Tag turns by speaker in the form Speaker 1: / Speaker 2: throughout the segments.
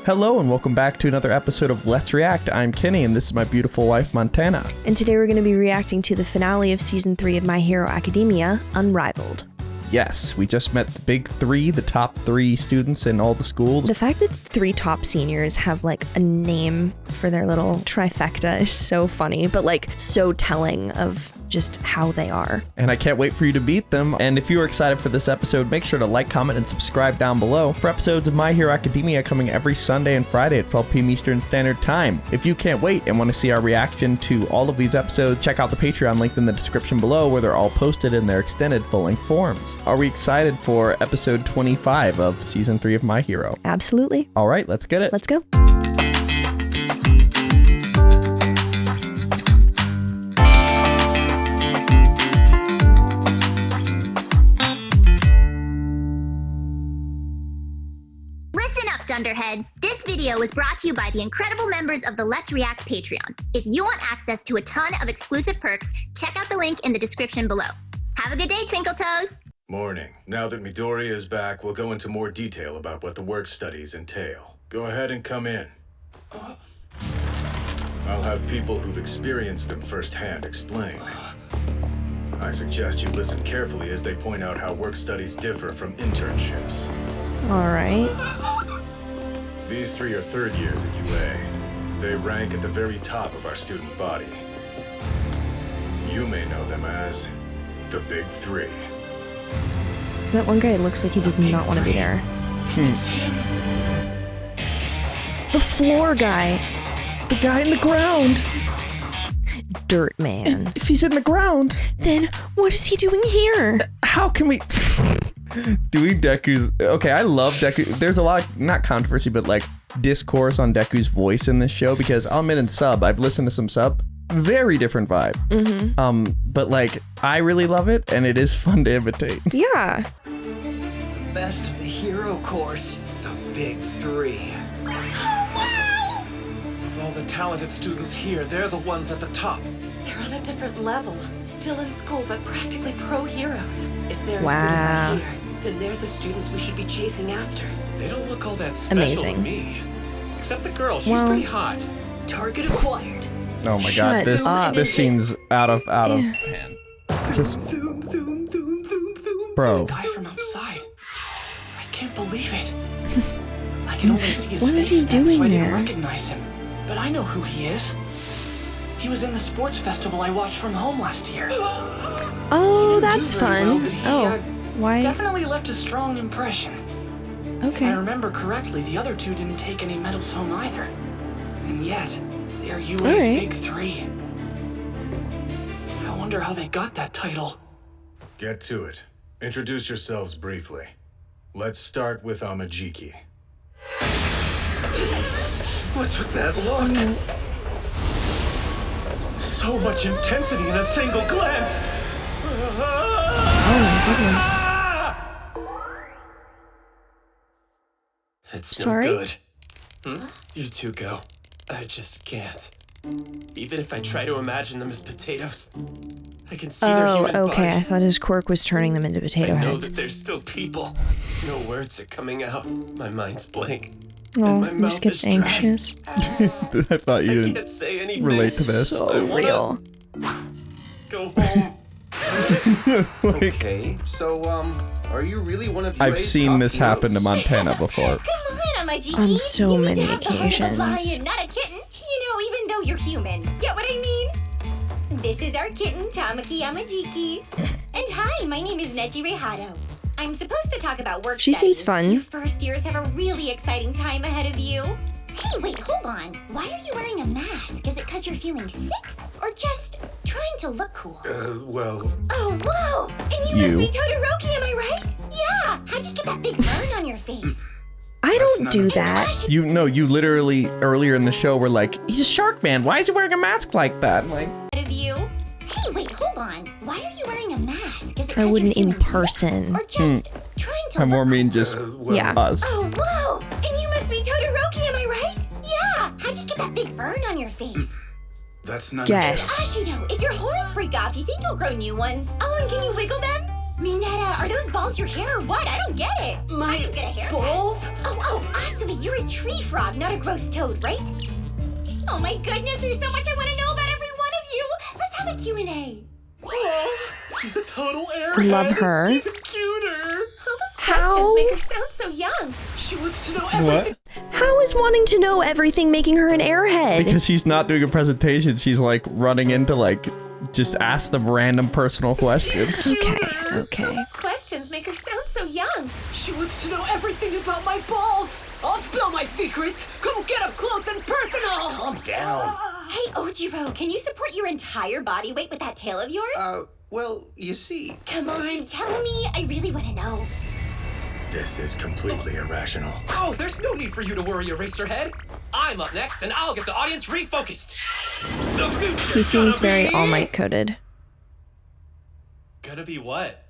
Speaker 1: Hello and welcome back to another episode of Let's React. I'm Kenny and this is my beautiful wife, Montana.
Speaker 2: And today we're going to be reacting to the finale of Season 3 of My Hero Academia, Unrivaled.
Speaker 1: Yes, we just met the big three, the top three students in all the schools.
Speaker 2: The fact that three top seniors have like a name for their little trifecta is so funny, but like so telling of just how they are.
Speaker 1: And I can't wait for you to meet them. And if you are excited for this episode, make sure to like, comment, and subscribe down below for episodes of My Hero Academia coming every Sunday and Friday at 12 p.m. Eastern Standard Time. If you can't wait and want to see our reaction to all of these episodes, check out the Patreon link in the description below where they're all posted in their extended full-length forms. Are we excited for episode 25 of Season 3 of My Hero?
Speaker 2: Absolutely.
Speaker 1: All right, let's get it.
Speaker 2: Let's go.
Speaker 3: Dunderheads, this video was brought to you by the incredible members of the Let's React Patreon. If you want access to a ton of exclusive perks, check out the link in the description below. Have a good day, Twinkle Toes!
Speaker 4: Morning. Now that Midoriya is back, we'll go into more detail about what the work studies entail. Go ahead and come in. I'll have people who've experienced them firsthand explain. I suggest you listen carefully as they point out how work studies differ from internships.
Speaker 2: All right.
Speaker 4: These three are third years at UA. They rank at the very top of our student body. You may know them as the Big Three.
Speaker 2: That one guy looks like he does not want to be there. The floor guy.
Speaker 1: The guy in the ground.
Speaker 2: Dirt man.
Speaker 1: And if he's in the ground,
Speaker 2: then what is he doing here?
Speaker 1: How can we... Doing Deku's... Okay, I love Deku. There's a lot of, not controversy, but like discourse on Deku's voice in this show because I'll admit in sub, I've listened to some sub, very different vibe.
Speaker 2: Mm-hmm.
Speaker 1: But like, I really love it and it is fun to imitate.
Speaker 2: Yeah.
Speaker 5: The best of the hero course, the Big Three. Of all the talented students here, they're the ones at the top.
Speaker 6: They're on a different level, still in school, but practically pro-heroes. If they're as good as I hear, then they're the students we should be chasing after.
Speaker 5: They don't look all that special
Speaker 2: Amazing.
Speaker 5: to me. Except the girl, she's pretty hot.
Speaker 6: Target acquired.
Speaker 1: Oh my
Speaker 2: Shut
Speaker 1: god, this scene's out of hand. Just, bro.
Speaker 5: The guy from outside. I can't believe it. I can only see his
Speaker 2: What
Speaker 5: face,
Speaker 2: is he doing
Speaker 5: so I didn't
Speaker 2: there?
Speaker 5: recognize him. But I know who he is. He was in the sports festival I watched from home last year.
Speaker 2: Oh, that's
Speaker 5: do very well,
Speaker 2: fun.
Speaker 5: but he,
Speaker 2: Oh, why?
Speaker 5: Definitely left a strong impression. If
Speaker 2: Okay.
Speaker 5: I remember correctly, the other two didn't take any medals home either. And yet, they are UA's
Speaker 2: Alright.
Speaker 5: Big Three. I wonder how they got that title.
Speaker 4: Get to it. Introduce yourselves briefly. Let's start with Amajiki.
Speaker 5: What's with that look? So much intensity in a single glance!
Speaker 2: Oh my goodness.
Speaker 5: It's
Speaker 2: Sorry?
Speaker 5: no good. You two go. I just can't. Even if I try to imagine them as potatoes, I can see their
Speaker 2: Oh,
Speaker 5: human
Speaker 2: okay. I
Speaker 5: bodies.
Speaker 2: thought his quirk was turning them into potato
Speaker 5: I know
Speaker 2: heads.
Speaker 5: that they're still people. No words are coming out. My mind's blank.
Speaker 2: Oh,
Speaker 5: my
Speaker 2: he
Speaker 5: mouth
Speaker 2: just gets
Speaker 5: is dry.
Speaker 2: anxious.
Speaker 1: I thought you
Speaker 5: I
Speaker 1: didn't
Speaker 5: can't say anything.
Speaker 1: relate to this.
Speaker 2: So
Speaker 5: I wanna
Speaker 2: real.
Speaker 5: Go home.
Speaker 1: Like,
Speaker 7: Okay, so, are you really one of
Speaker 1: I've
Speaker 7: UA's
Speaker 1: seen
Speaker 7: top
Speaker 1: this happen to
Speaker 7: heroes?
Speaker 1: Montana before.
Speaker 3: Come on, Amajiki.
Speaker 2: On so
Speaker 3: You need
Speaker 2: many
Speaker 3: to have the heart of a
Speaker 2: occasions.
Speaker 3: lion, not a kitten. You know, even though you're human. Get what I mean? This is our kitten, Tamaki Amajiki. And hi, my name is Neji Rehado. I'm supposed to talk about work
Speaker 2: She seems
Speaker 3: studies.
Speaker 2: fun.
Speaker 3: Your first years have a really exciting time ahead of you. Hey, wait, hold on. Why are you wearing a mask? Is it because you're feeling sick? Or just trying to look cool?
Speaker 4: Well,
Speaker 3: Oh, whoa! And you must be Todoroki, am I right? Yeah! How'd you get that big burn on your face?
Speaker 2: I don't do that.
Speaker 1: You literally earlier in the show were like, he's a shark man. Why is he wearing a mask like that? I'm like,
Speaker 3: Of you. Hey, wait, hold on. Why are you wearing a mask? Is it
Speaker 2: I
Speaker 3: 'cause
Speaker 2: wouldn't
Speaker 3: you're
Speaker 2: in
Speaker 3: feeling sick?
Speaker 2: person.
Speaker 3: Or just trying to
Speaker 1: I
Speaker 3: look
Speaker 1: more mean
Speaker 3: cool?
Speaker 1: just
Speaker 2: Yeah.
Speaker 1: us.
Speaker 3: Oh, whoa! And you must be Todoroki, am I right? Yeah! How'd you get that big burn on your face?
Speaker 4: that's none
Speaker 2: Guess.
Speaker 3: Ashido, if your horns break off, you think you'll grow new ones? Oh, and can you wiggle them? Minetta, are those balls your hair or what? I don't get it.
Speaker 6: My
Speaker 3: How do you get a haircut?
Speaker 6: balls?
Speaker 3: Asui, you're a tree frog, not a gross toad, right? Oh my goodness, there's so much I want to know about every one of you. Let's have a Q&A.
Speaker 5: Oh, she's a total airhead.
Speaker 2: Love her.
Speaker 5: Even cuter.
Speaker 3: All those
Speaker 2: How?
Speaker 3: questions make her sound so young.
Speaker 6: She wants to know everything.
Speaker 2: How is wanting to know everything making her an airhead?
Speaker 1: Because she's not doing a presentation, she's like running into like just ask them random personal questions.
Speaker 2: Okay.
Speaker 3: Those questions make her sound so young.
Speaker 6: She wants to know everything about my balls. I'll spill my secrets. Come get up close and personal.
Speaker 7: Calm down.
Speaker 3: Hey, Ojiro, can you support your entire body weight with that tail of yours?
Speaker 7: Well, you see.
Speaker 3: Come on, tell me. I really want to know.
Speaker 4: This is completely irrational.
Speaker 5: Oh, there's no need for you to worry, Eraserhead. I'm up next, and I'll get the audience refocused. The future.
Speaker 2: He seems very All Might coded.
Speaker 5: Gonna be what?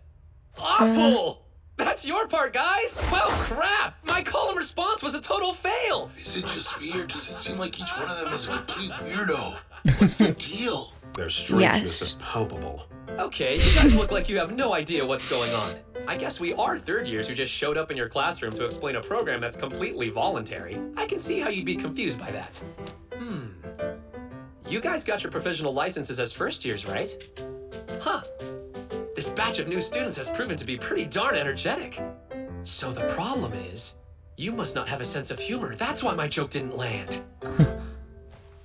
Speaker 5: Awful! That's your part, guys! Well, crap! My call and response was a total fail!
Speaker 8: Is it just me, or does it seem like each one of them is a complete weirdo? What's the deal?
Speaker 4: Their strangeness
Speaker 2: Yes.
Speaker 4: is palpable.
Speaker 5: Okay, you guys look like you have no idea what's going on. I guess we are third years who just showed up in your classroom to explain a program that's completely voluntary. I can see how you'd be confused by that. You guys got your provisional licenses as first years, right? Huh. This batch of new students has proven to be pretty darn energetic. So the problem is, you must not have a sense of humor. That's why my joke didn't land.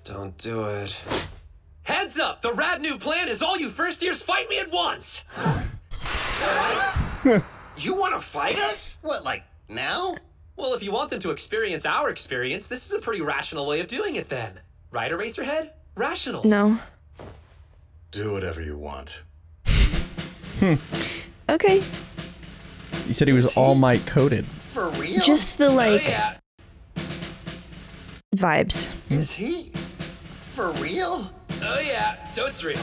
Speaker 5: Don't do it. Heads up! The rad new plan is all you first years fight me at once!
Speaker 7: You want to fight us? What, like now?
Speaker 5: Well, if you want them to experience our experience, this is a pretty rational way of doing it then. Right, Eraserhead? Rational.
Speaker 2: No.
Speaker 4: Do whatever you want.
Speaker 2: Okay.
Speaker 1: You said he was All Might coded.
Speaker 7: For real?
Speaker 2: Just the
Speaker 5: Oh,
Speaker 2: like
Speaker 5: yeah.
Speaker 2: vibes.
Speaker 7: Is he? For real?
Speaker 5: Oh, yeah. So it's real.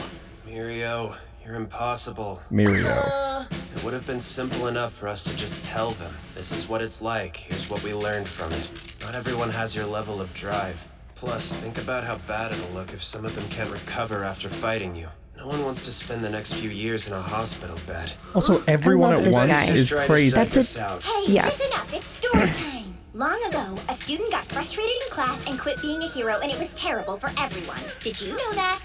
Speaker 9: Mirio, you're impossible.
Speaker 1: Mirio.
Speaker 9: It would have been simple enough for us to just tell them. This is what it's like. Here's what we learned from it. Not everyone has your level of drive. Plus, think about how bad it'll look if some of them can't recover after fighting you. No one wants to spend the next few years in a hospital bed.
Speaker 1: Also, everyone
Speaker 2: love
Speaker 1: at
Speaker 2: this
Speaker 1: once
Speaker 2: guy.
Speaker 1: is
Speaker 9: Try to
Speaker 1: crazy.
Speaker 9: psych
Speaker 2: That's
Speaker 9: us
Speaker 2: a-
Speaker 9: out.
Speaker 3: Hey,
Speaker 2: Yeah.
Speaker 3: listen up. It's story time. Long ago, a student got frustrated in class and quit being a hero, and it was terrible for everyone. Did you know that?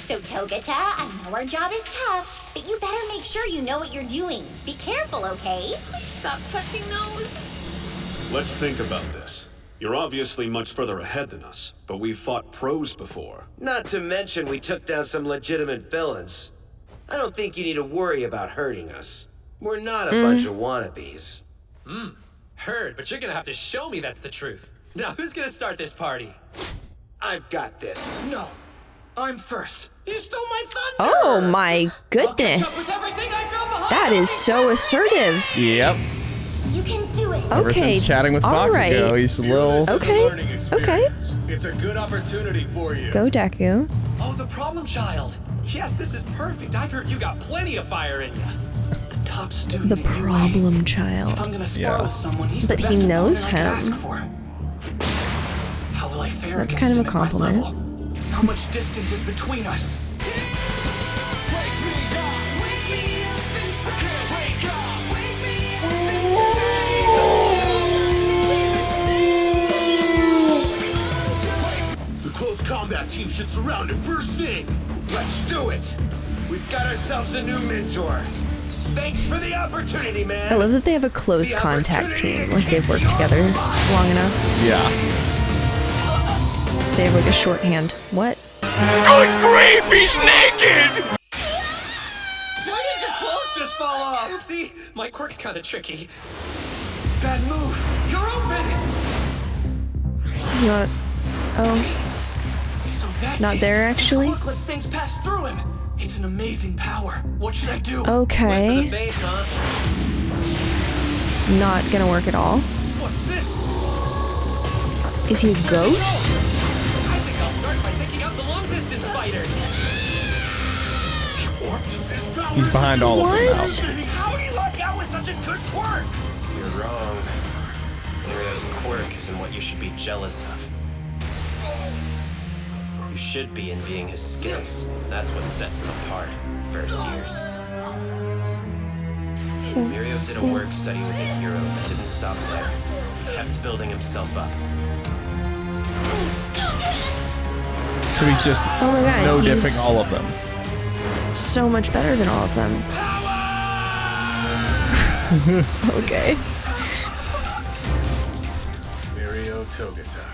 Speaker 3: So, Togata, I know our job is tough, but you better make sure you know what you're doing. Be careful, okay? Please stop touching those.
Speaker 4: Let's think about this. You're obviously much further ahead than us, but we've fought pros before.
Speaker 9: Not to mention we took down some legitimate villains. I don't think you need to worry about hurting us. We're not a bunch of wannabes.
Speaker 5: Heard, but you're gonna have to show me that's the truth. Now, who's gonna start this party?
Speaker 9: I've got this.
Speaker 5: No, I'm first.
Speaker 9: You stole my thunder!
Speaker 2: Oh my
Speaker 5: Catch up with
Speaker 2: goodness.
Speaker 5: everything I feel behind.
Speaker 2: That is so assertive.
Speaker 1: Yep.
Speaker 3: You can do it.
Speaker 2: Okay.
Speaker 1: Ever since chatting with
Speaker 2: All
Speaker 1: Bakugo,
Speaker 2: right.
Speaker 1: he's a little...
Speaker 2: Okay. Okay.
Speaker 4: It's a good opportunity for you.
Speaker 2: Go Deku.
Speaker 5: Oh, the problem child. Yes, this is perfect. I've heard you got plenty of fire in you.
Speaker 6: The top student
Speaker 2: The
Speaker 6: at UA.
Speaker 2: problem
Speaker 6: If I'm
Speaker 2: child.
Speaker 6: gonna spar
Speaker 1: Yeah.
Speaker 6: with someone, he's
Speaker 2: But
Speaker 6: the
Speaker 2: he
Speaker 6: best
Speaker 2: knows
Speaker 6: opponent I
Speaker 2: him.
Speaker 6: could ask for. How will I fare
Speaker 2: That's
Speaker 6: against
Speaker 2: kind of a
Speaker 6: him at my
Speaker 2: compliment.
Speaker 6: level? How much distance is between us?
Speaker 8: The close combat team should surround him first thing.
Speaker 9: Let's do it! We've got ourselves a new mentor. Thanks for the opportunity, man.
Speaker 2: I love that they have a close contact team. Like they've worked together long enough.
Speaker 1: Yeah.
Speaker 2: They have like a shorthand. What?
Speaker 5: Good grief, he's naked!
Speaker 9: Why did your clothes just fall off?
Speaker 5: Oopsie, my quirk's kind of tricky. Bad move. You're open.
Speaker 2: He's not. Oh,
Speaker 6: So that's
Speaker 2: not
Speaker 6: it.
Speaker 2: there actually.
Speaker 6: Quirk lets things pass through him. It's an amazing power. What should I do?
Speaker 5: Went for the
Speaker 2: Okay.
Speaker 5: face, huh?
Speaker 2: Not gonna work at all.
Speaker 5: What's this?
Speaker 2: Is he a ghost?
Speaker 5: I think I'll start by taking out the long-distance fighters.
Speaker 1: He's behind all of them now.
Speaker 2: What?
Speaker 9: How do you luck out with such a good quirk? You're wrong. Mirio's quirk isn't what you should be jealous of. You should be envying his skills. That's what sets him apart. First years. Mirio did a work study with a hero, but didn't stop there. He kept building himself up.
Speaker 1: So he's just
Speaker 2: Oh my god,
Speaker 1: no
Speaker 2: he's
Speaker 1: dipping all of them.
Speaker 2: so much better than all of them. Okay.
Speaker 4: Mirio Togata.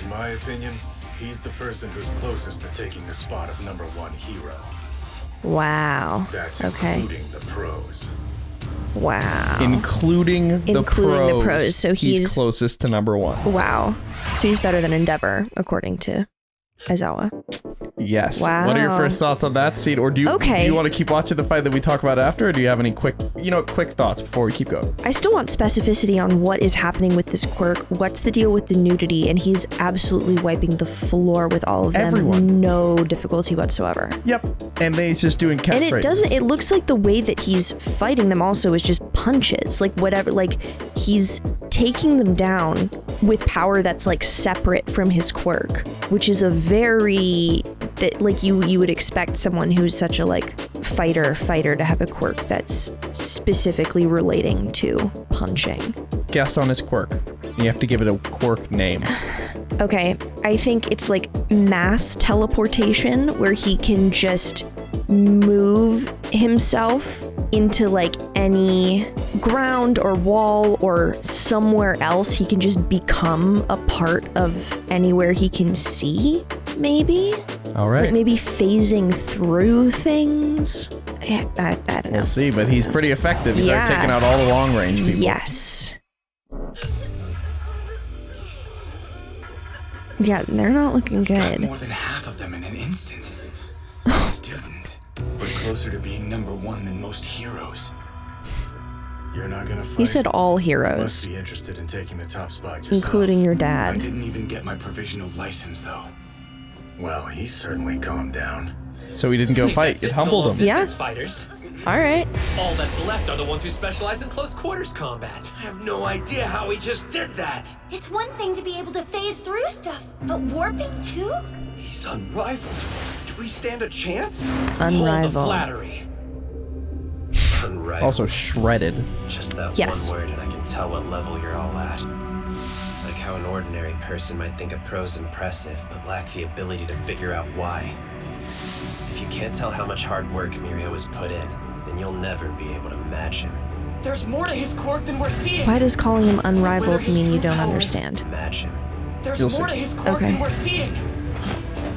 Speaker 4: In my opinion, he's the person who's closest to taking the spot of #1 hero.
Speaker 2: Wow.
Speaker 4: That's
Speaker 2: Okay.
Speaker 4: including the pros.
Speaker 2: Wow.
Speaker 1: Including the pros.
Speaker 2: So he's
Speaker 1: closest to #1.
Speaker 2: wow. So he's better than Endeavor, according to Aizawa.
Speaker 1: Yes.
Speaker 2: Wow.
Speaker 1: What are your first thoughts on that scene? Or do you want to keep watching the fight that we talk about after? Or do you have any quick thoughts before we keep going?
Speaker 2: I still want specificity on what is happening with this quirk. What's the deal with the nudity? And he's absolutely wiping the floor with all of them.
Speaker 1: Everyone.
Speaker 2: No difficulty whatsoever.
Speaker 1: Yep. And then he's just doing catchphrases.
Speaker 2: It looks like the way that he's fighting them also is just punches. Like whatever, like he's taking them down with power that's like separate from his quirk, which is a very, that like you would expect someone who's such a like fighter to have a quirk that's specifically relating to punching.
Speaker 1: Guess on his quirk. You have to give it a quirk name.
Speaker 2: Okay, I think it's like mass teleportation, where he can just move himself into like any ground or wall or somewhere else. He can just become a part of anywhere he can see, maybe?
Speaker 1: All right.
Speaker 2: Like maybe phasing through things? I don't know.
Speaker 1: We'll see, but he's pretty effective. He's already
Speaker 2: Yeah.
Speaker 1: taking out all the long range people.
Speaker 2: Yes. Yeah, they're not looking
Speaker 8: Got
Speaker 2: good.
Speaker 8: more than half of them in an instant. A student. We're closer to being #1 than most heroes.
Speaker 4: You're not gonna fight.
Speaker 2: He said all
Speaker 4: You
Speaker 2: heroes,
Speaker 4: must be interested in taking the top spot yourself.
Speaker 2: including your
Speaker 8: I
Speaker 2: dad.
Speaker 8: didn't even get my provisional license, though.
Speaker 4: Well, he's certainly calmed down.
Speaker 1: So he didn't go fight.
Speaker 5: That's
Speaker 1: It
Speaker 5: for
Speaker 1: humbled him.
Speaker 5: long-distance
Speaker 2: Yeah.
Speaker 5: fighters.
Speaker 2: All right.
Speaker 5: All that's left are the ones who specialize in close quarters combat.
Speaker 7: I have no idea how he just did that.
Speaker 3: It's one thing to be able to phase through stuff, but warping too?
Speaker 7: He's unrivaled. Do we stand a chance?
Speaker 5: Hold the
Speaker 2: Unrivaled.
Speaker 5: flattery.
Speaker 9: Unrivaled.
Speaker 1: Also shredded.
Speaker 9: Just that
Speaker 2: Yes.
Speaker 9: one word and I can tell what level you're all at. Like how an ordinary person might think a pro's impressive, but lack the ability to figure out why. If you can't tell how much hard work Mirio has put in, then you'll never be able to match him.
Speaker 6: There's more to his quirk than we're seeing.
Speaker 2: Why does calling him unrivaled
Speaker 6: Whether his
Speaker 2: mean you
Speaker 6: true
Speaker 2: don't
Speaker 6: powers-
Speaker 2: understand?
Speaker 9: Match him.
Speaker 6: There's
Speaker 1: You'll
Speaker 6: more
Speaker 1: see.
Speaker 6: to his quirk
Speaker 2: Okay.
Speaker 6: than we're seeing.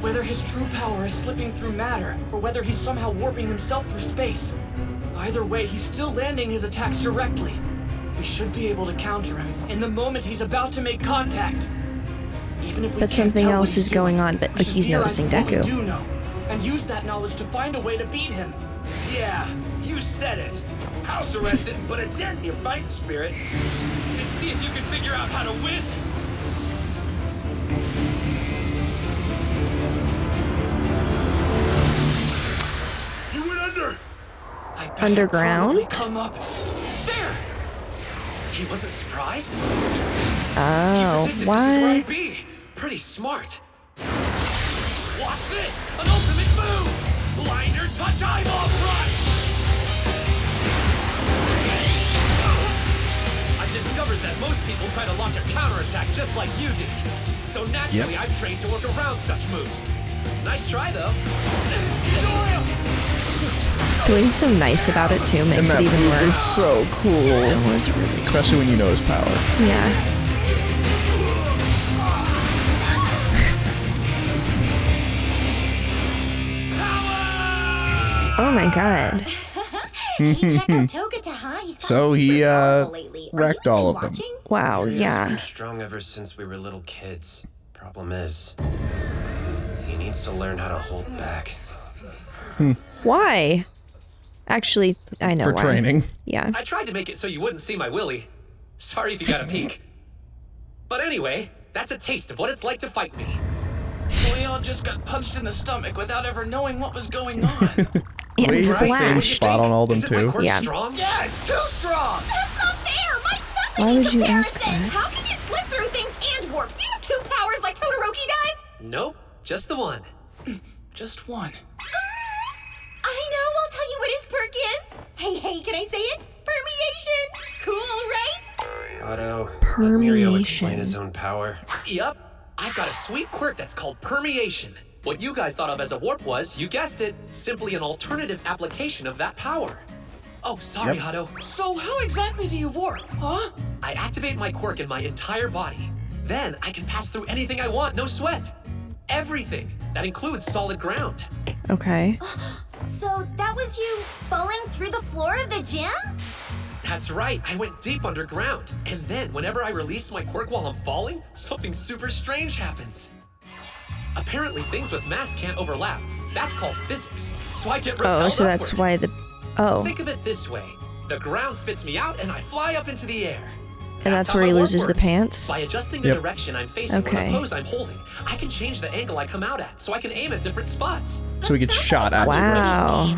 Speaker 6: Whether his true power is slipping through matter, or whether he's somehow warping himself through space. Either way, he's still landing his attacks directly. We should be able to counter him in the moment he's about to make contact. Even if we
Speaker 2: But
Speaker 6: can't
Speaker 2: something
Speaker 6: tell what
Speaker 2: else
Speaker 6: he's
Speaker 2: is going
Speaker 6: doing,
Speaker 2: on, but
Speaker 6: we
Speaker 2: like
Speaker 6: should
Speaker 2: he's
Speaker 6: realize
Speaker 2: noticing
Speaker 6: what we
Speaker 2: Deku.
Speaker 6: do know, and use that knowledge to find a way to beat him.
Speaker 7: Yeah, you said it. House arrest didn't put a dent in your fighting spirit.
Speaker 8: And see if you can figure out how to win. You went under.
Speaker 6: I bet he'll
Speaker 2: Underground?
Speaker 6: probably come up. There!
Speaker 5: He wasn't surprised?
Speaker 2: Oh,
Speaker 5: Predicted this is where
Speaker 2: what?
Speaker 5: I'd be. Pretty smart. Watch this! An ultimate move! Blinder touch eyeball crush! I've discovered that most people try to launch a counterattack just like you did. So naturally, I've trained to work around such moves. Nice try, though.
Speaker 2: The way he's so nice about it too
Speaker 1: And
Speaker 2: makes
Speaker 1: that
Speaker 2: it even
Speaker 1: move
Speaker 2: worse.
Speaker 1: is so cool.
Speaker 2: It was really cool.
Speaker 1: Especially when you know his power.
Speaker 2: Yeah. Oh my god.
Speaker 3: Hey, check out Togata, huh? He's gotten
Speaker 1: So he,
Speaker 3: super powerful lately. Are
Speaker 1: wrecked
Speaker 3: you
Speaker 1: all
Speaker 3: been
Speaker 1: of them.
Speaker 3: watching?
Speaker 2: Wow,
Speaker 9: Mirio's
Speaker 2: yeah.
Speaker 9: been strong ever since we were little kids. Problem is, he needs to learn how to hold back.
Speaker 2: Why? Actually, I know
Speaker 1: For
Speaker 2: why.
Speaker 1: training.
Speaker 2: Yeah.
Speaker 5: I tried to make it so you wouldn't see my willy. Sorry if you got a peek. But anyway, that's a taste of what it's like to fight me.
Speaker 6: We all just got punched in the stomach without ever knowing what was going on.
Speaker 2: Yeah,
Speaker 1: Wait,
Speaker 2: flash.
Speaker 1: the same spot on all of them
Speaker 5: Isn't my
Speaker 1: too.
Speaker 5: quirk
Speaker 2: Yeah.
Speaker 5: strong?
Speaker 6: Yeah, it's too strong!
Speaker 3: That's not fair! Mine's nothing
Speaker 2: Why
Speaker 3: in
Speaker 2: would you ask
Speaker 3: comparison.
Speaker 2: that?
Speaker 3: How can you slip through things and warp? Do you have two powers like Todoroki does?
Speaker 5: Nope, just the one.
Speaker 6: Just one.
Speaker 3: I know, I'll tell you what his perk is. Hey, can I say it? Permeation! Cool, right?
Speaker 9: Otto, let Mirio explain
Speaker 2: Permeation.
Speaker 9: his own power.
Speaker 5: Yup, I've got a sweet quirk that's called permeation. What you guys thought of as a warp was, you guessed it, simply an alternative application of that power. Oh, sorry, Otto.
Speaker 6: So how exactly do you warp, huh?
Speaker 5: I activate my quirk in my entire body. Then I can pass through anything I want, no sweat. Everything. That includes solid ground.
Speaker 2: Okay.
Speaker 3: So that was you falling through the floor of the gym?
Speaker 5: That's right, I went deep underground. And then, whenever I release my quirk while I'm falling, something super strange happens. Apparently, things with mass can't overlap. That's called physics. So I get repelled
Speaker 2: Oh, so that's
Speaker 5: upward.
Speaker 2: why the... Oh.
Speaker 5: Think of it this way. The ground spits me out and I fly up into the air.
Speaker 2: And that's
Speaker 5: how
Speaker 2: where he
Speaker 5: my warp
Speaker 2: loses the
Speaker 5: works.
Speaker 2: pants?
Speaker 5: By adjusting the direction I'm facing or
Speaker 2: Okay.
Speaker 5: the pose I'm holding, I can change the angle I come out at, so I can aim at different spots.
Speaker 1: So he gets shot at.
Speaker 2: Wow.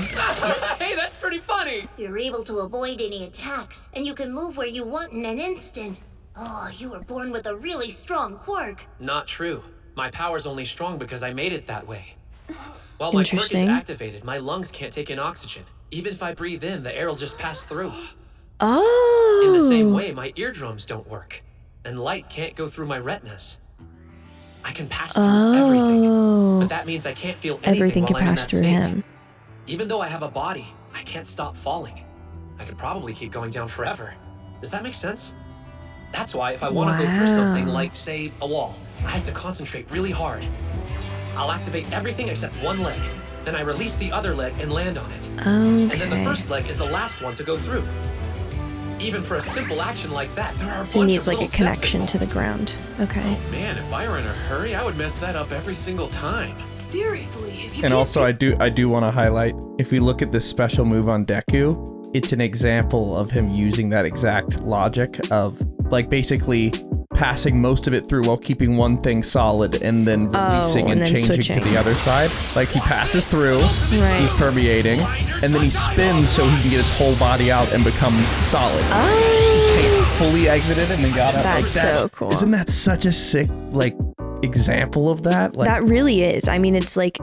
Speaker 5: Hey, that's pretty funny!
Speaker 3: You're able to avoid any attacks, and you can move where you want in an instant. Oh, you were born with a really strong quirk.
Speaker 5: Not true. My power's only strong because I made it that way. While my quirk is
Speaker 2: Interesting.
Speaker 5: activated, my lungs can't take in oxygen. Even if I breathe in, the air will just pass through.
Speaker 2: Oh.
Speaker 5: In the same way, my eardrums don't work, and light can't go through my retinas. I can pass through everything, but that means I can't feel anything
Speaker 2: Everything
Speaker 5: while
Speaker 2: can
Speaker 5: I'm in
Speaker 2: pass
Speaker 5: that
Speaker 2: through
Speaker 5: state.
Speaker 2: him.
Speaker 5: Even though I have a body, I can't stop falling. I could probably keep going down forever. Does that make sense? That's why if I want to go through something like, say, a wall, I have to concentrate really hard. I'll activate everything except one leg. Then I release the other leg and land on it. And then the
Speaker 2: Okay.
Speaker 5: first leg is the last one to go through. Even for a simple action like that, there are a
Speaker 2: So he
Speaker 5: bunch
Speaker 2: needs
Speaker 5: of
Speaker 2: like a
Speaker 5: little steps
Speaker 2: connection to the
Speaker 5: involved.
Speaker 2: ground. Okay.
Speaker 10: Man, if I were in a hurry, I would mess that up every single time.
Speaker 6: Theoretically, if you
Speaker 1: And
Speaker 6: can't
Speaker 1: also, I do want to highlight, if we look at this special move on Deku, it's an example of him using that exact logic of, like, basically passing most of it through while keeping one thing solid and then releasing
Speaker 2: and
Speaker 1: and
Speaker 2: then
Speaker 1: changing
Speaker 2: switching.
Speaker 1: to the other side. Like, he passes through,
Speaker 2: Right.
Speaker 1: he's permeating, and then he spins so he can get his whole body out and become solid.
Speaker 2: Oh.
Speaker 1: Fully exited and then got out like
Speaker 2: That's
Speaker 1: that.
Speaker 2: so cool.
Speaker 1: Isn't that such a sick, like, example of that? Like,
Speaker 2: That really is. I mean, it's like,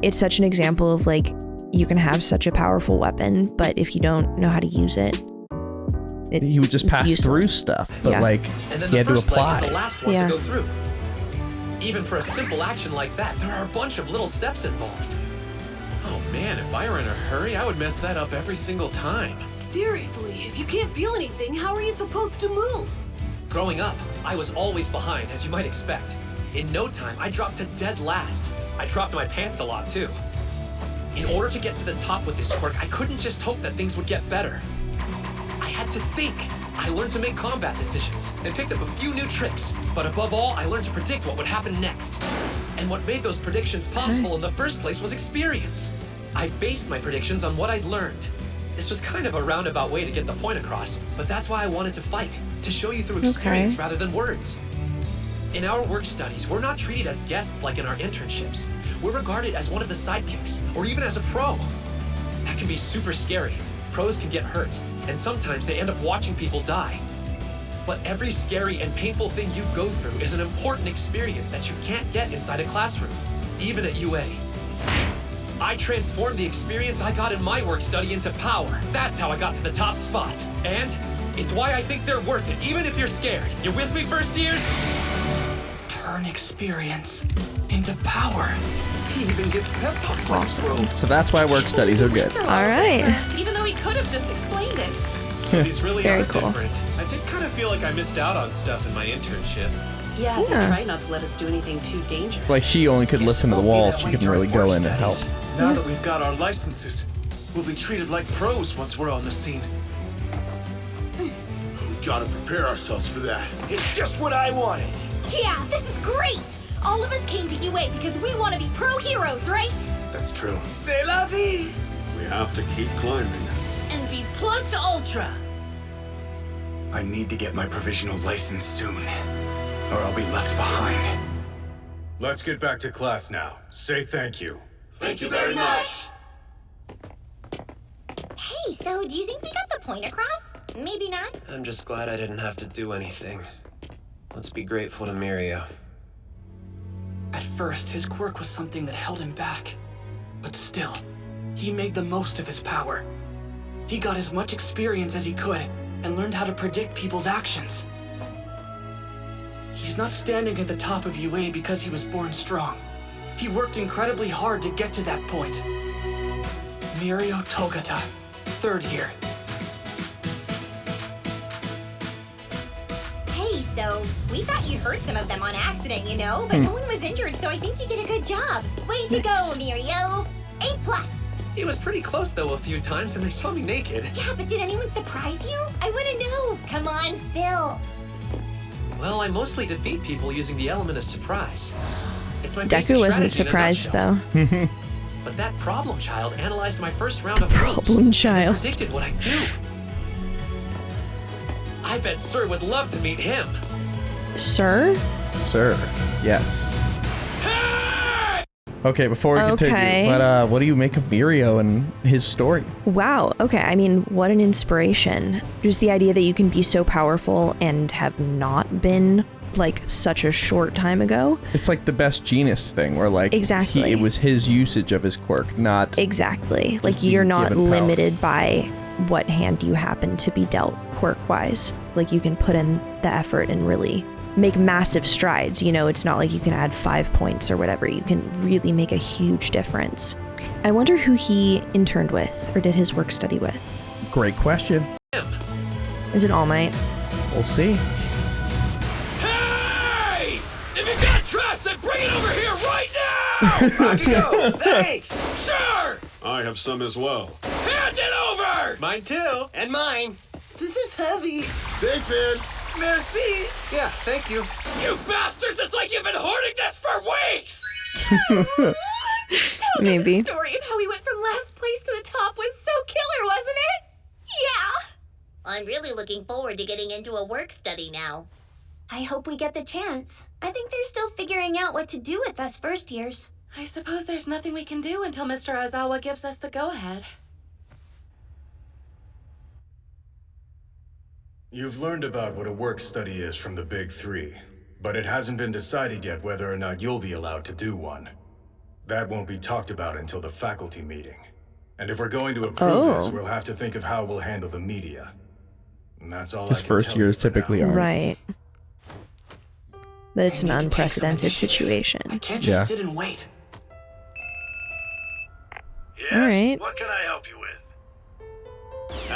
Speaker 2: it's such an example of like, you can have such a powerful weapon, but if you don't know how to use it,
Speaker 1: he would just
Speaker 2: it's
Speaker 1: pass
Speaker 2: useless.
Speaker 1: through stuff, but
Speaker 2: Yeah.
Speaker 1: like,
Speaker 5: And then
Speaker 1: he
Speaker 5: the
Speaker 1: had to
Speaker 5: first leg
Speaker 1: apply.
Speaker 5: is the last one
Speaker 2: Yeah.
Speaker 5: to go through. Even for a simple action like that, there are a bunch of little steps involved.
Speaker 10: Oh man, if I were in a hurry, I would mess that up every single time.
Speaker 6: Theoretically, if you can't feel anything, how are you supposed to move?
Speaker 5: Growing up, I was always behind, as you might expect. In no time, I dropped to dead last. I dropped my pants a lot, too. In order to get to the top with this quirk, I couldn't just hope that things would get better. I had to think. I learned to make combat decisions and picked up a few new tricks. But above all, I learned to predict what would happen next. And what made those predictions possible in the first place was experience. I based my predictions on what I'd learned. This was kind of a roundabout way to get the point across, but that's why I wanted to fight, to show you through experience rather than words. In our work studies, we're not treated as guests like in our internships. We're regarded as one of the sidekicks, or even as a pro. That can be super scary. Pros can get hurt, and sometimes they end up watching people die. But every scary and painful thing you go through is an important experience that you can't get inside a classroom, even at UA. I transformed the experience I got in my work study into power. That's how I got to the top spot. And it's why I think they're worth it, even if you're scared. You with me, first years?
Speaker 6: Turn experience into power.
Speaker 7: He even gives pep talks like
Speaker 2: Awesome.
Speaker 7: bro.
Speaker 1: So that's why work studies are good.
Speaker 2: All right.
Speaker 11: Even though he could have just explained it.
Speaker 10: So these really
Speaker 2: Very
Speaker 10: are
Speaker 2: cool.
Speaker 10: different. I did kind of feel like I missed out on stuff in my internship.
Speaker 11: Yeah, they
Speaker 2: Yeah.
Speaker 11: try not to let us do anything too dangerous.
Speaker 1: Like, she only could listen to the wall, she couldn't really go in and help.
Speaker 7: Now that we've got our licenses, we'll be treated like pros once we're on the scene. We gotta prepare ourselves for that. It's just what I wanted.
Speaker 3: Yeah, this is great! All of us came to UA because we want to be pro heroes, right?
Speaker 7: That's true.
Speaker 6: C'est la vie!
Speaker 4: We have to keep climbing.
Speaker 11: And be plus ultra.
Speaker 8: I need to get my provisional license soon, or I'll be left behind.
Speaker 4: Let's get back to class now. Say thank you.
Speaker 7: Thank you very much.
Speaker 3: Hey, so do you think we got the point across? Maybe not.
Speaker 9: I'm just glad I didn't have to do anything. Let's be grateful to Mirio.
Speaker 6: At first, his quirk was something that held him back. But still, he made the most of his power. He got as much experience as he could and learned how to predict people's actions. He's not standing at the top of UA because he was born strong. He worked incredibly hard to get to that point. Mirio Togata, 3rd year.
Speaker 3: Hey, so we thought you'd hurt some of them on accident, you know, but no one was injured, so I think you did a good job. Way to go, Mirio. A+.
Speaker 5: It was pretty close though a few times, and they saw me naked.
Speaker 3: Yeah, but did anyone surprise you? I want to know. Come on, spill.
Speaker 5: Well, I mostly defeat people using the element of surprise. It's my
Speaker 2: Deku wasn't surprised though.
Speaker 5: But that problem child analyzed my first round of
Speaker 2: Problem
Speaker 5: moves
Speaker 2: child.
Speaker 5: and predicted what I'd do. I bet Sir would love to meet him.
Speaker 2: Sir?
Speaker 1: Sir, yes. Okay, before we continue,
Speaker 2: Okay.
Speaker 1: but what do you make of Mirio and his story?
Speaker 2: Wow. Okay. I mean, what an inspiration. Just the idea that you can be so powerful and have not been like such a short time ago.
Speaker 1: It's like the best genius thing, where like
Speaker 2: Exactly.
Speaker 1: it was his usage of his quirk, not
Speaker 2: Exactly. Like
Speaker 1: being
Speaker 2: you're not
Speaker 1: given power.
Speaker 2: limited by what hand you happen to be dealt quirk-wise. Like you can put in the effort and really make massive strides. You know, it's not like you can add 5 points or whatever. You can really make a huge difference. I wonder who he interned with or did his work study with.
Speaker 1: Great question.
Speaker 2: Is it All Might?
Speaker 1: We'll see.
Speaker 7: Hey! If you got trash, then bring it over here right now!
Speaker 9: Rock and go! Thanks!
Speaker 7: Sure!
Speaker 4: I have some as well.
Speaker 7: Hand it over!
Speaker 5: Mine too.
Speaker 9: And mine. This is heavy.
Speaker 4: Thanks, man.
Speaker 9: Merci. Yeah, thank you.
Speaker 7: You bastards! It's like you've been hoarding this for weeks!
Speaker 2: Maybe.
Speaker 11: The story of how he went from last place to the top was so killer, wasn't it? Yeah.
Speaker 3: I'm really looking forward to getting into a work study now. I hope we get the chance. I think they're still figuring out what to do with us first years.
Speaker 11: I suppose there's nothing we can do until Mr. Aizawa gives us the go-ahead.
Speaker 4: You've learned about what a work study is from the Big Three, but it hasn't been decided yet whether or not you'll be allowed to do one. That won't be talked about until the faculty meeting. And if we're going to approve this, we'll have to think of how we'll handle the media. And that's all
Speaker 1: His
Speaker 4: I can
Speaker 1: first
Speaker 4: tell
Speaker 1: years
Speaker 4: you for
Speaker 1: typically
Speaker 4: now.
Speaker 1: are.
Speaker 2: Right. But it's an
Speaker 6: I need to take some
Speaker 2: unprecedented
Speaker 6: initiative.
Speaker 2: situation.
Speaker 6: I can't just
Speaker 1: Yeah.
Speaker 6: sit and wait.
Speaker 12: Yeah?
Speaker 2: All right.
Speaker 12: What can I help you with?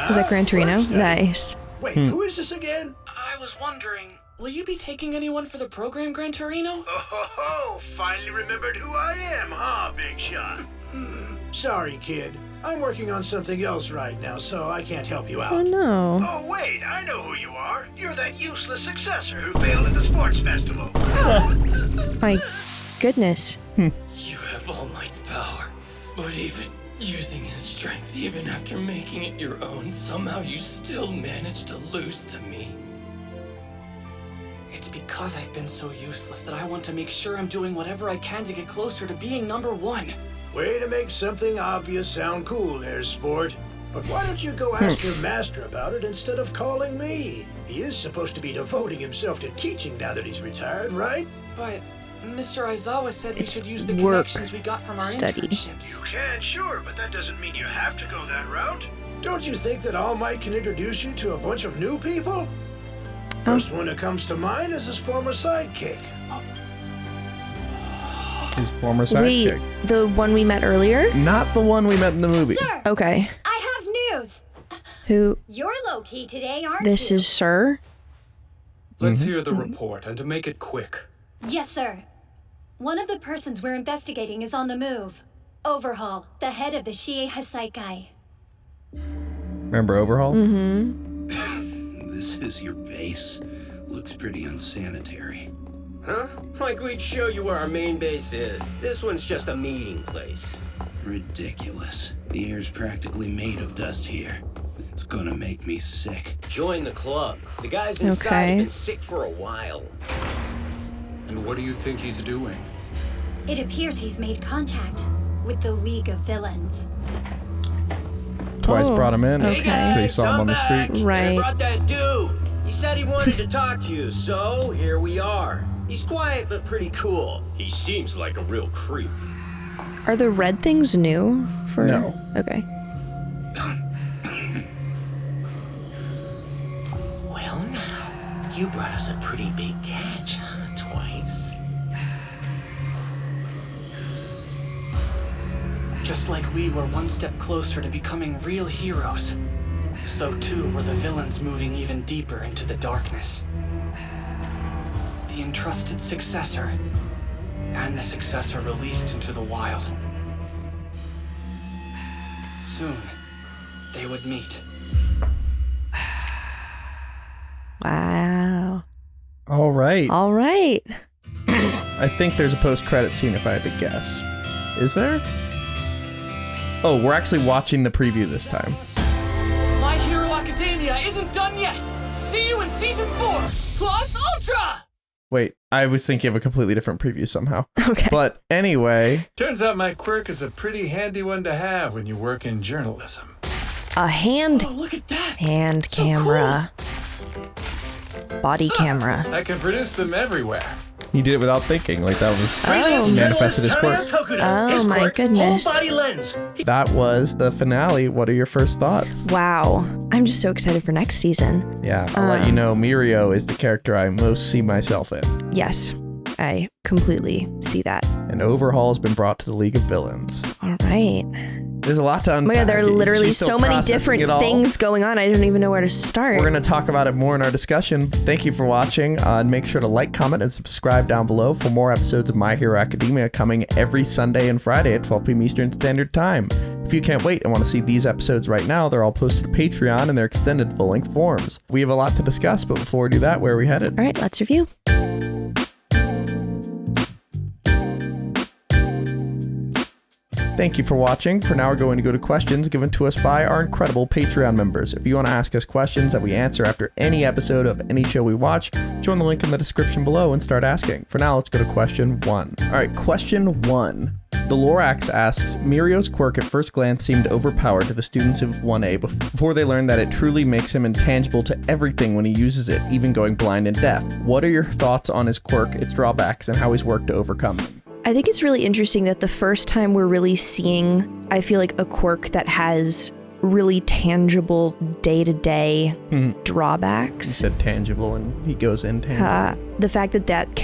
Speaker 2: Was that Gran Torino? Nice.
Speaker 7: Wait, who is this again?
Speaker 12: I was wondering.
Speaker 6: Will you be taking anyone for the program, Gran Torino?
Speaker 12: Oh, finally remembered who I am, huh, big shot?
Speaker 7: Sorry, kid. I'm working on something else right now, so I can't help you
Speaker 2: Oh
Speaker 7: out.
Speaker 2: no.
Speaker 12: Oh, wait, I know who you are. You're that useless successor who failed at the sports festival.
Speaker 2: My goodness.
Speaker 6: You have All Might's power, but even using his strength, even after making it your own, somehow you still managed to lose to me. It's because I've been so useless that I want to make sure I'm doing whatever I can to get closer to being #1.
Speaker 7: Way to make something obvious sound cool there, sport. But why don't you go ask your master about it instead of calling me? He is supposed to be devoting himself to teaching now that he's retired, right?
Speaker 6: But Mr. Aizawa said we
Speaker 2: It's
Speaker 6: should use the
Speaker 2: work
Speaker 6: connections we got from our
Speaker 2: study.
Speaker 6: internships.
Speaker 12: You can, sure, but that doesn't mean you have to go that route.
Speaker 7: Don't you think that All Might can introduce you to a bunch of new people? First one that comes to mind is his former sidekick.
Speaker 1: His former
Speaker 2: Wait,
Speaker 1: sidekick.
Speaker 2: the one we met earlier?
Speaker 1: Not the one we met in the movie.
Speaker 3: Sir,
Speaker 2: Okay.
Speaker 3: I have news.
Speaker 2: Who?
Speaker 3: You're low-key today, aren't
Speaker 2: This
Speaker 3: you?
Speaker 2: is Sir?
Speaker 5: Let's hear the report, and to make it quick.
Speaker 3: Yes, sir. One of the persons we're investigating is on the move. Overhaul, the head of the Shie Hasaikai.
Speaker 1: Remember Overhaul?
Speaker 8: This is your base. Looks pretty unsanitary.
Speaker 9: Huh? Like we'd show you where our main base is. This one's just a meeting place.
Speaker 8: Ridiculous. The air's practically made of dust here. It's gonna make me sick.
Speaker 9: Join the club. The guys inside
Speaker 2: Okay.
Speaker 9: have been sick for a while.
Speaker 4: And what do you think he's doing?
Speaker 3: It appears he's made contact with the League of Villains.
Speaker 1: Twice
Speaker 2: Oh,
Speaker 1: brought him in.
Speaker 2: okay.
Speaker 1: After he saw him
Speaker 9: I'm
Speaker 1: on the
Speaker 9: back.
Speaker 1: street.
Speaker 9: And
Speaker 2: Right.
Speaker 9: I brought that dude. He said he wanted to talk to you, so here we are. He's quiet but pretty cool. He seems like a real creep.
Speaker 2: Are the red things new? For
Speaker 1: No.
Speaker 2: Okay.
Speaker 13: You brought us a pretty big catch, huh, Twice?
Speaker 6: Just like we were one step closer to becoming real heroes, so too were the villains moving even deeper into the darkness. The entrusted successor, and the successor released into the wild. Soon, they would meet.
Speaker 2: Wow.
Speaker 1: All right.
Speaker 2: All right.
Speaker 1: I think there's a post-credit scene if I had to guess. Is there? Oh, we're actually watching the preview this time.
Speaker 6: My Hero Academia isn't done yet! See you in Season 4, Plus Ultra!
Speaker 1: Wait, I was thinking of a completely different preview somehow.
Speaker 2: Okay.
Speaker 1: But anyway.
Speaker 4: Turns out my quirk is a pretty handy one to have when you work in journalism.
Speaker 2: A hand.
Speaker 6: Oh, look at that!
Speaker 2: Hand camera. Body camera.
Speaker 4: I can produce them everywhere.
Speaker 1: He did it without thinking. Like that was manifested his quirk.
Speaker 2: Oh my goodness.
Speaker 13: Whole body lens.
Speaker 1: That was the finale. What are your first thoughts?
Speaker 2: Wow. I'm just so excited for next season.
Speaker 1: Yeah, I'll let you know Mirio is the character I most see myself in.
Speaker 2: Yes, I completely see that.
Speaker 1: An overhaul has been brought to the League of Villains.
Speaker 2: All right.
Speaker 1: There's a lot to unpack.
Speaker 2: Oh my God, there are literally
Speaker 1: She's
Speaker 2: so many
Speaker 1: processing
Speaker 2: different
Speaker 1: it all.
Speaker 2: things going on. I don't even know where to start.
Speaker 1: We're going to talk about it more in our discussion. Thank you for watching. And make sure to like, comment, and subscribe down below for more episodes of My Hero Academia coming every Sunday and Friday at 12 p.m. Eastern Standard Time. If you can't wait and want to see these episodes right now, they're all posted to Patreon in their extended full-length forms. We have a lot to discuss, but before we do that, where are we headed?
Speaker 2: All right, let's review.
Speaker 1: Thank you for watching. For now, we're going to go to questions given to us by our incredible Patreon members. If you want to ask us questions that we answer after any episode of any show we watch, join the link in the description below and start asking. For now, let's go to question 1. All right, question 1. The Lorax asks, Mirio's quirk at first glance seemed overpowered to the students of 1A before they learned that it truly makes him intangible to everything when he uses it, even going blind and deaf. What are your thoughts on his quirk, its drawbacks, and how he's worked to overcome them?
Speaker 2: I think it's really interesting that the first time we're really seeing, I feel like, a quirk that has really tangible day-to-day drawbacks.
Speaker 1: He said tangible and he goes intangible.
Speaker 2: The fact that that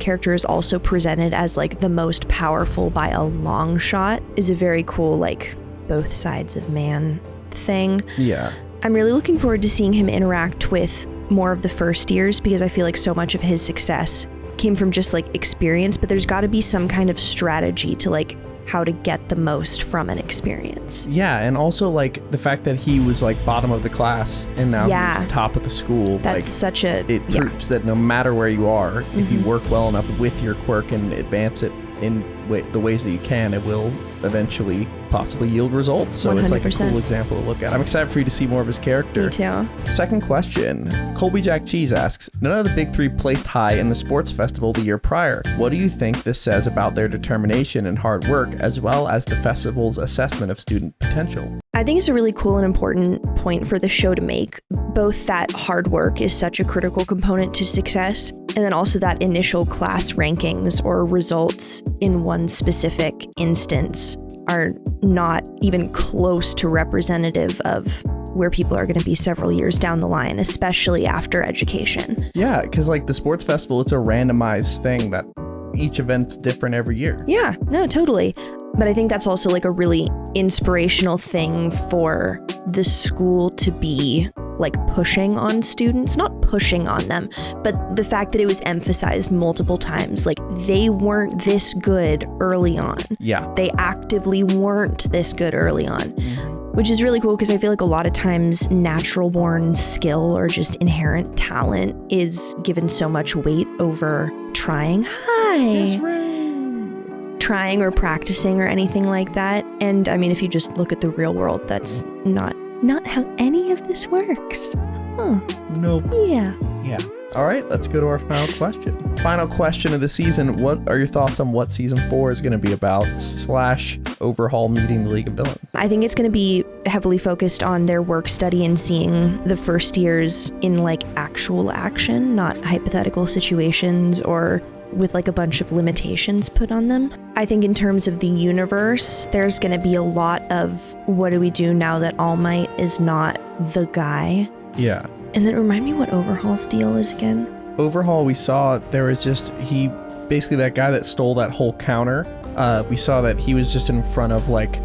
Speaker 2: character is also presented as like the most powerful by a long shot is a very cool, like, both sides of man thing.
Speaker 1: Yeah.
Speaker 2: I'm really looking forward to seeing him interact with more of the first years because I feel like so much of his success came from just like experience, but there's got to be some kind of strategy to like how to get the most from an experience.
Speaker 1: Yeah, and also like the fact that he was like bottom of the class and now he's top of the school.
Speaker 2: That's
Speaker 1: like,
Speaker 2: such a...
Speaker 1: It proves that no matter where you are, if you work well enough with your quirk and advance it in the ways that you can, it will eventually possibly yield results. So 100%. It's like a cool example to look at. I'm excited for you to see more of his character.
Speaker 2: Me too.
Speaker 1: Second question. Colby Jack Cheese asks, none of the big three placed high in the sports festival the year prior. What do you think this says about their determination and hard work, as well as the festival's assessment of student potential?
Speaker 2: I think it's a really cool and important point for the show to make. Both that hard work is such a critical component to success, and then also that initial class rankings or results in one specific instance are not even close to representative of where people are going to be several years down the line, especially after education.
Speaker 1: Yeah, because like the sports festival, it's a randomized thing that each event's different every year.
Speaker 2: Yeah, no, totally. But I think that's also like a really inspirational thing for the school to be like pushing on students, not pushing on them, but the fact that it was emphasized multiple times, like they weren't this good early on.
Speaker 1: Yeah.
Speaker 2: They actively weren't this good early on, which is really cool because I feel like a lot of times natural born skill or just inherent talent is given so much weight over trying. Trying or practicing or anything like that. And I mean, if you just look at the real world, that's not how any of this works.
Speaker 1: Nope.
Speaker 2: Yeah.
Speaker 1: All right, let's go to our final question. Final question of the season. What are your thoughts on what season 4 is going to be about / overhaul meeting the League of Villains?
Speaker 2: I think it's going to be heavily focused on their work study and seeing the first years in like actual action, not hypothetical situations or with like a bunch of limitations put on them. I think in terms of the universe, there's going to be a lot of what do we do now that All Might is not the guy?
Speaker 1: Yeah.
Speaker 2: And then remind me what Overhaul's deal is again.
Speaker 1: Overhaul, we saw there was just, basically that guy that stole that whole counter, we saw that he was just in front of like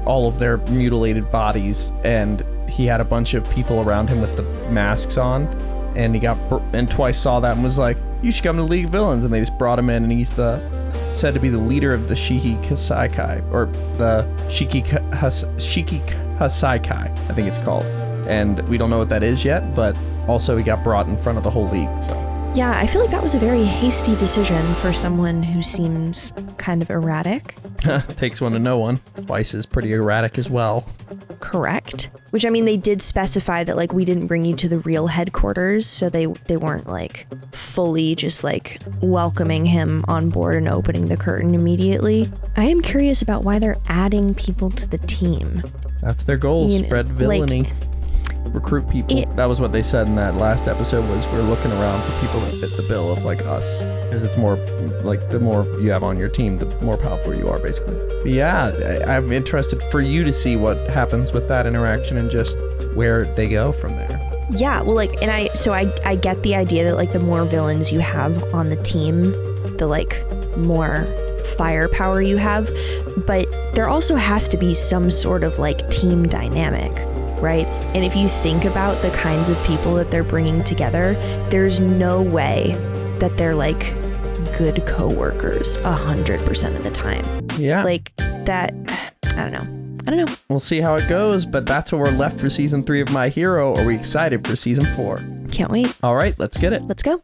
Speaker 1: all of their mutilated bodies, and he had a bunch of people around him with the masks on, and and Twice saw that and was like, you should come to the League of Villains, and they just brought him in, and he's said to be the leader of the Shiki Kasaikai, or the Shiki Kasaikai, I think it's called. And we don't know what that is yet, but also he got brought in front of the whole league, so.
Speaker 2: Yeah, I feel like that was a very hasty decision for someone who seems kind of erratic.
Speaker 1: Takes one to know one. Twice is pretty erratic as well.
Speaker 2: Correct. Which, I mean, they did specify that, like, we didn't bring you to the real headquarters, so they weren't, like, fully just, like, welcoming him on board and opening the curtain immediately. I am curious about why they're adding people to the team.
Speaker 1: That's their goal, spread villainy.
Speaker 2: Like,
Speaker 1: recruit people. That was what they said in that last episode, was we're looking around for people that fit the bill of like us, because it's more like the more you have on your team, the more powerful you are, basically. But yeah, I'm interested for you to see what happens with that interaction and just where they go from there.
Speaker 2: Yeah, well, like, and I get the idea that like the more villains you have on the team, the like more firepower you have, but there also has to be some sort of like team dynamic, right? And if you think about the kinds of people that they're bringing together, there's no way that they're like good coworkers 100% of the time.
Speaker 1: Yeah.
Speaker 2: Like that, I don't know.
Speaker 1: We'll see how it goes, but that's what we're left for season 3 of My Hero. Are we excited for season 4?
Speaker 2: Can't wait.
Speaker 1: All right, let's get it.
Speaker 2: Let's go.